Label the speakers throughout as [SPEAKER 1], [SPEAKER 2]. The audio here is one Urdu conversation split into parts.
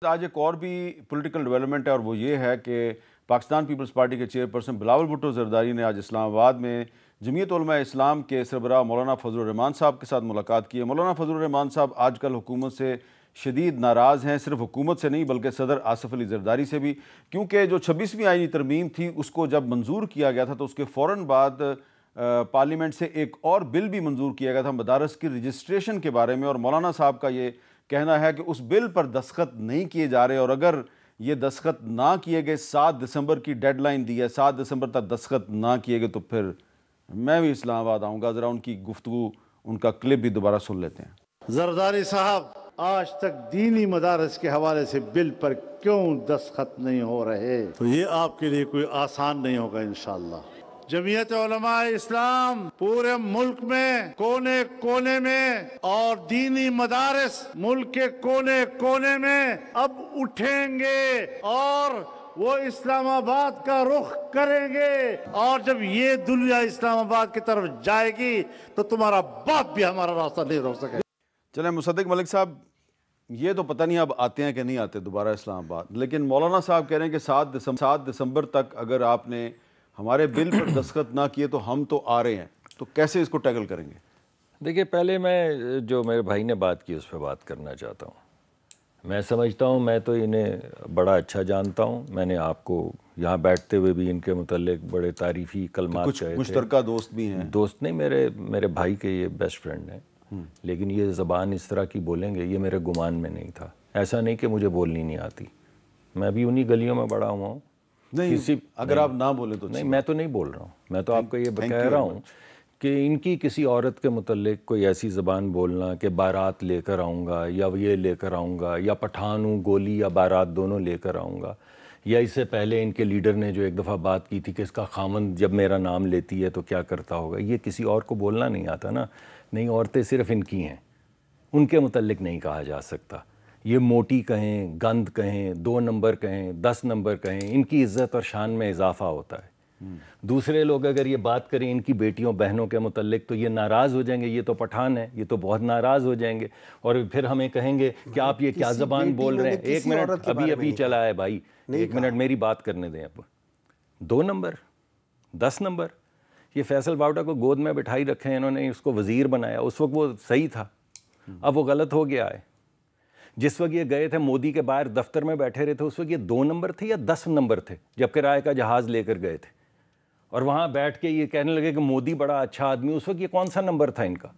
[SPEAKER 1] آج ایک اور بھی پولیٹیکل ڈیولپمنٹ ہے اور وہ یہ ہے کہ پاکستان پیپلز پارٹی کے چیئرپرسن بلاول بھٹو زرداری نے آج اسلام آباد میں جمعیت علماء اسلام کے سربراہ مولانا فضل الرحمان صاحب کے ساتھ ملاقات کی ہے۔ مولانا فضل الرحمان صاحب آج کل حکومت سے شدید ناراض ہیں، صرف حکومت سے نہیں بلکہ صدر آصف علی زرداری سے بھی، کیونکہ جو 26ویں آئینی ترمیم تھی اس کو جب منظور کیا گیا تھا تو اس کے فوراً بعد پارلیمنٹ سے ایک اور بل بھی منظور کیا گیا تھا مدارس کی رجسٹریشن کے بارے میں، اور مولانا صاحب کا یہ کہنا ہے کہ اس بل پر دستخط نہیں کیے جا رہے، اور اگر یہ دستخط نہ کیے گئے 7 دسمبر کی ڈیڈ لائن دی ہے، 7 دسمبر تک دستخط نہ کیے گئے تو پھر میں بھی اسلام آباد آؤں گا۔ ذرا ان کی گفتگو، ان کا کلپ بھی دوبارہ سن لیتے ہیں۔
[SPEAKER 2] زرداری صاحب، آج تک دینی مدارس کے حوالے سے بل پر کیوں دستخط نہیں ہو رہے؟ تو یہ آپ کے لیے کوئی آسان نہیں ہوگا انشاءاللہ۔ جمعیت علماء اسلام پورے ملک میں کونے کونے میں اور دینی مدارس ملک کے کونے کونے میں اب اٹھیں گے اور وہ اسلام آباد کا رخ کریں گے، اور جب یہ دنیا اسلام آباد کی طرف جائے گی تو تمہارا باپ بھی ہمارا راستہ نہیں روک سکے۔
[SPEAKER 1] چلیں مصدق ملک صاحب، یہ تو پتہ نہیں اب آتے ہیں کہ نہیں آتے دوبارہ اسلام آباد، لیکن مولانا صاحب کہہ رہے ہیں کہ 7 دسمبر تک اگر آپ نے ہمارے بل پر دستخط نہ کیے تو ہم تو آ رہے ہیں، تو کیسے اس کو ٹیکل کریں گے؟
[SPEAKER 3] دیکھیے، پہلے میں جو میرے بھائی نے بات کی اس پہ بات کرنا چاہتا ہوں۔ میں سمجھتا ہوں، میں تو انہیں بڑا اچھا جانتا ہوں، میں نے آپ کو یہاں بیٹھتے ہوئے بھی ان کے متعلق بڑے تعریفی کلمات کہے تھے۔
[SPEAKER 1] مشترکہ دوست بھی ہیں؟
[SPEAKER 3] دوست نہیں، میرے بھائی کے یہ بیسٹ فرینڈ ہیں، لیکن یہ زبان اس طرح کی بولیں گے یہ میرے گمان میں نہیں تھا۔ ایسا نہیں کہ مجھے بولنی نہیں آتی، میں بھی انہی گلیوں میں بڑا ہوا ہوں۔
[SPEAKER 1] نہیں، اگر آپ نہ بولیں تو
[SPEAKER 3] نہیں، میں تو نہیں بول رہا ہوں، میں تو آپ کو یہ کہہ رہا ہوں کہ ان کی کسی عورت کے متعلق کوئی ایسی زبان بولنا کہ بارات لے کر آؤں گا یا یہ لے کر آؤں گا، یا پٹھان ہوں گولی یا بارات دونوں لے کر آؤں گا، یا اس سے پہلے ان کے لیڈر نے جو ایک دفعہ بات کی تھی کہ اس کا خامند جب میرا نام لیتی ہے تو کیا کرتا ہوگا، یہ کسی اور کو بولنا نہیں آتا نا۔ نہیں، عورتیں صرف ان کی ہیں، ان کے متعلق نہیں کہا جا سکتا۔ یہ موٹی کہیں، گند کہیں، 2 نمبر کہیں، 10 نمبر کہیں، ان کی عزت اور شان میں اضافہ ہوتا ہے۔ دوسرے لوگ اگر یہ بات کریں ان کی بیٹیوں بہنوں کے متعلق تو یہ ناراض ہو جائیں گے، یہ تو پٹھان ہے، یہ تو بہت ناراض ہو جائیں گے، اور پھر ہمیں کہیں گے کہ آپ یہ کیا زبان بول رہے ہیں۔ ایک منٹ، ابھی چلا ہے بھائی، ایک منٹ میری بات کرنے دیں۔ اب 2 نمبر، 10 نمبر، یہ فیصل باوٹا کو گود میں بٹھائی رکھے ہیں انہوں نے، اس کو وزیر بنایا، اس وقت وہ صحیح تھا، اب وہ غلط ہو گیا ہے۔ جس وقت یہ گئے تھے مودی کے باہر دفتر میں بیٹھے رہے تھے، اس وقت یہ 2 نمبر تھے یا 10 نمبر تھے جب کرائے کا جہاز لے کر گئے تھے، اور وہاں بیٹھ کے یہ کہنے لگے کہ مودی بڑا اچھا آدمی، اس وقت یہ کون سا نمبر تھا ان کا؟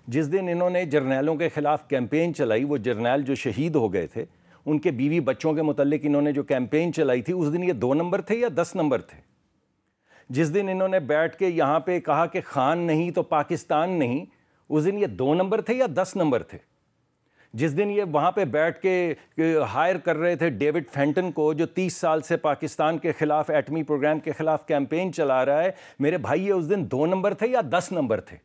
[SPEAKER 3] جس دن انہوں نے جرنیلوں کے خلاف کیمپین چلائی، وہ جرنیل جو شہید ہو گئے تھے ان کے بیوی بچوں کے متعلق انہوں نے جو کیمپین چلائی تھی، اس دن یہ 2 نمبر تھے یا 10 نمبر تھے؟ جس دن انہوں نے بیٹھ کے یہاں پہ کہا کہ خان نہیں تو پاکستان نہیں، اس دن یہ 2 نمبر تھے یا 10 نمبر تھے؟ جس دن یہ وہاں پہ بیٹھ کے ہائر کر رہے تھے ڈیوڈ فینٹن کو، جو 30 سال سے پاکستان کے خلاف ایٹمی پروگرام کے خلاف کیمپین چلا رہا ہے، میرے بھائی یہ اس دن 2 نمبر تھے یا 10 نمبر تھے؟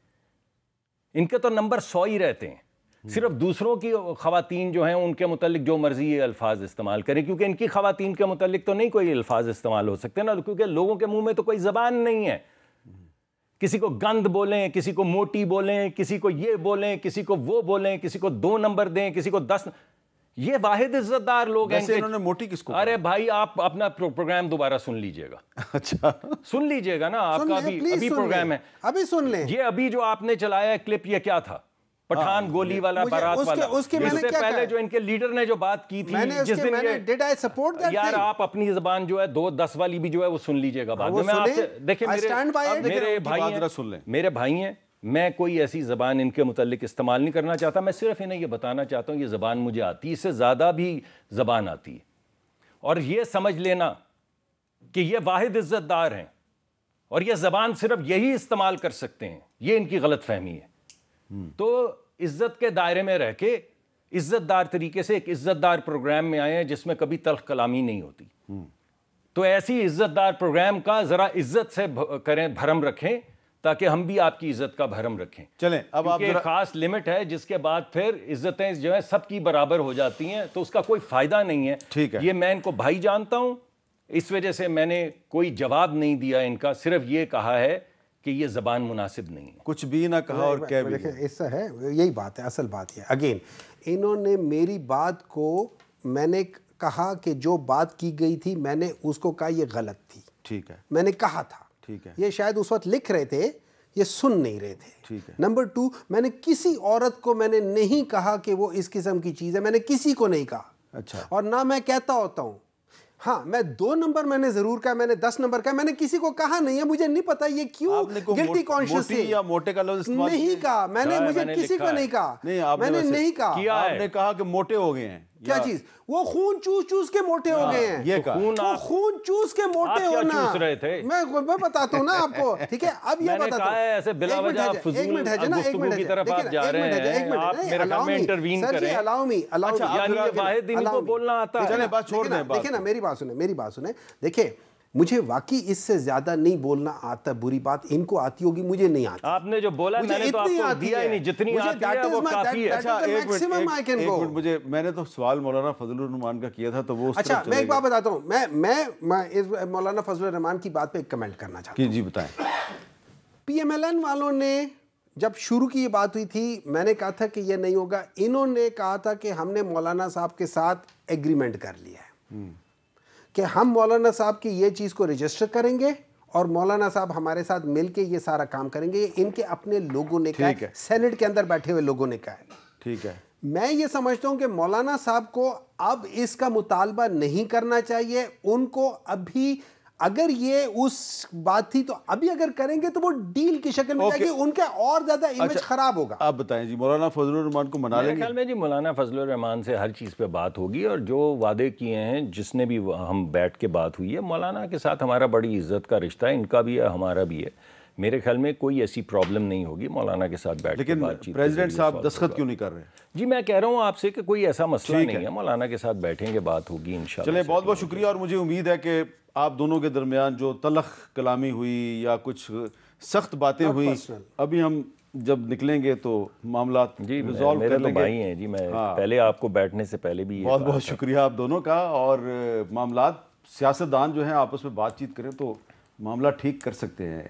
[SPEAKER 3] ان کے تو نمبر 100 ہی رہتے ہیں، صرف دوسروں کی خواتین جو ہیں ان کے متعلق جو مرضی یہ الفاظ استعمال کریں، کیونکہ ان کی خواتین کے متعلق تو نہیں کوئی الفاظ استعمال ہو سکتے نا، کیونکہ لوگوں کے منہ میں تو کوئی زبان نہیں ہے۔ کسی کو گند بولیں، کسی کو موٹی بولیں، کسی کو یہ بولیں، کسی کو وہ بولیں، کسی کو 2 نمبر دیں، کسی کو 10، یہ واحد عزت دار لوگ ہیں۔
[SPEAKER 1] انہوں نے موٹی کس کو؟
[SPEAKER 3] ارے بھائی، آپ اپنا پروگرام دوبارہ سن لیجئے گا۔
[SPEAKER 1] اچھا، سن
[SPEAKER 3] لیجئے گا نا، آپ کا ابھی پروگرام ہے،
[SPEAKER 4] ابھی سن لیں۔
[SPEAKER 3] یہ ابھی جو آپ نے چلایا ہے کلپ، یہ کیا تھا؟ پٹھان گولی والا، بارات والا۔ اس سے پہلے جو ان کے لیڈر نے جو بات کی تھی، جس دن یار آپ اپنی زبان جو ہے 2-10 والی بھی جو ہے وہ سن لیجئے گا بعد میں۔ آپ سے دیکھیں، میرے بھائی ہیں، میں کوئی ایسی زبان ان کے متعلق استعمال نہیں کرنا چاہتا، میں صرف انہیں یہ بتانا چاہتا ہوں یہ زبان مجھے آتی ہے، اس سے زیادہ بھی زبان آتی ہے، اور یہ سمجھ لینا کہ یہ واحد عزت دار ہیں اور یہ زبان صرف یہی استعمال کر سکتے ہیں، یہ ان کی غلط فہمی ہے۔ تو عزت کے دائرے میں رہ کے عزت دار طریقے سے ایک عزت دار پروگرام میں آئے ہیں جس میں کبھی تلخ کلامی نہیں ہوتی، تو ایسی عزت دار پروگرام کا ذرا عزت سے کریں، بھرم رکھیں، تاکہ ہم بھی آپ کی عزت کا بھرم رکھیں۔
[SPEAKER 1] چلیں اب آپ
[SPEAKER 3] ایک خاص لمٹ ہے جس کے بعد پھر عزتیں جو ہیں سب کی برابر ہو جاتی ہیں، تو اس کا کوئی فائدہ نہیں ہے۔
[SPEAKER 1] ٹھیک ہے،
[SPEAKER 3] یہ میں ان کو بھائی جانتا ہوں، اس وجہ سے میں نے کوئی جواب نہیں دیا ان کا، صرف یہ کہا ہے کہ یہ زبان مناسب نہیں ہے۔
[SPEAKER 1] کچھ بھی نہ کہا اور کہہ بھی
[SPEAKER 4] ایسا ہے، یہی بات ہے، اصل بات یہ اگین انہوں نے میری بات کو میں نے کہا کہ جو بات کی گئی تھی میں نے اس کو کہا یہ غلط تھی.
[SPEAKER 1] ٹھیک ہے.
[SPEAKER 4] میں نے کہا تھا.
[SPEAKER 1] ٹھیک ہے.
[SPEAKER 4] یہ شاید اس وقت لکھ رہے تھے, یہ سن نہیں رہے تھے.
[SPEAKER 1] ٹھیک ہے.
[SPEAKER 4] نمبر 2, میں نے کسی عورت کو میں نے نہیں کہا کہ وہ اس قسم کی چیز ہے, میں نے کسی کو نہیں کہا.
[SPEAKER 1] اچھا.
[SPEAKER 4] اور نہ میں کہتا ہوتا ہوں. ہاں میں 2 نمبر میں نے ضرور کہا, میں نے 10 نمبر کہا, میں نے کسی کو کہا نہیں ہے. مجھے نہیں پتا یہ کیوں گلٹی کانشیس سے
[SPEAKER 1] یا موٹے کا لفظ استعمال
[SPEAKER 4] نہیں کہا. میں نے مجھے کسی کو نہیں کہا. میں نے نہیں کہا.
[SPEAKER 1] آپ نے کہا کہ موٹے ہو گئے ہیں.
[SPEAKER 4] کیا چیز؟ وہ خون چوس چوس کے موٹے ہو گئے ہیں.
[SPEAKER 1] یہ کہا
[SPEAKER 4] خون چوس کے موٹے ہونا. میں بتاتا ہوں نا آپ کو. ٹھیک ہے, اب یہ بتاتا ہوں.
[SPEAKER 3] ایسے بلا وجہ فضول گفتگو کی طرف آپ جا رہے ہیں. آپ میرے خیال میں انٹروین کریں. یعنی یہ واحد ان کو بولنا آتا ہے.
[SPEAKER 1] چلیں بات چھوڑ دیں.
[SPEAKER 4] دیکھیں نا, میری بات سنیں. دیکھیں مجھے واقعی اس سے زیادہ نہیں بولنا آتا. بری بات ان کو آتی ہوگی, مجھے نہیں آتی.
[SPEAKER 3] آپ نے جو بولا میں نے تو آپ کو دیا ہی نہیں. جتنی آتی ہے وہ کافی ہے.
[SPEAKER 1] اچھا ایک منٹ, مجھے میں نے تو سوال مولانا فضل الرحمان کا کیا تھا تو وہ.
[SPEAKER 4] اچھا میں ایک بات بتاتا ہوں. میں اس مولانا فضل الرحمان کی بات پہ ایک کمنٹ کرنا چاہتا ہوں.
[SPEAKER 1] جی بتائیں.
[SPEAKER 4] پی ایم ایل این والوں نے جب شروع کی یہ بات ہوئی تھی, میں نے کہا تھا کہ یہ نہیں ہوگا. انہوں نے کہا تھا کہ ہم نے مولانا صاحب کے ساتھ ایگریمنٹ کر لیا ہے کہ ہم مولانا صاحب کی یہ چیز کو رجسٹر کریں گے اور مولانا صاحب ہمارے ساتھ مل کے یہ سارا کام کریں گے. یہ ان کے اپنے لوگوں نے کہا ہے, سینٹ کے اندر بیٹھے ہوئے لوگوں نے کہا ہے.
[SPEAKER 1] ٹھیک ہے.
[SPEAKER 4] میں یہ سمجھتا ہوں کہ مولانا صاحب کو اب اس کا مطالبہ نہیں کرنا چاہیے. ان کو ابھی اگر یہ اس بات تھی تو ابھی اگر کریں گے تو وہ ڈیل کی شکل میں جائے گی, ان کا اور زیادہ امیج خراب ہوگا.
[SPEAKER 1] آپ بتائیں جی, مولانا فضل الرحمان کو منا لیں گے؟
[SPEAKER 3] میرے خیال میں جی مولانا فضل الرحمان سے ہر چیز پہ بات ہوگی, اور جو وعدے کیے ہیں جس نے بھی ہم بیٹھ کے بات ہوئی ہے, مولانا کے ساتھ ہمارا بڑی عزت کا رشتہ ہے, ان کا بھی ہے ہمارا بھی ہے. میرے خیال میں کوئی ایسی پرابلم نہیں ہوگی مولانا کے ساتھ بیٹھ کے بات چیت.
[SPEAKER 1] لیکن پریزیڈنٹ صاحب دستخط کیوں نہیں کر رہے؟
[SPEAKER 3] جی میں کہہ رہا ہوں آپ سے کہ کوئی ایسا مسئلہ نہیں ہے, مولانا کے ساتھ بیٹھیں گے, بات ہوگی انشاءاللہ.
[SPEAKER 1] چلیں, بہت بہت شکریہ. اور مجھے امید ہے کہ آپ دونوں کے درمیان جو تلخ کلامی ہوئی یا کچھ سخت باتیں ہوئی, ابھی ہم جب نکلیں گے تو معاملات
[SPEAKER 3] جی
[SPEAKER 1] ریزالو
[SPEAKER 3] میرے تو بھائی ہیں جی. میں پہلے آپ کو بیٹھنے سے پہلے بھی
[SPEAKER 1] بہت بہت شکریہ آپ دونوں کا. اور معاملات سیاستدان جو ہیں آپس میں بات چیت کریں تو معاملہ ٹھیک کر سکتے ہیں.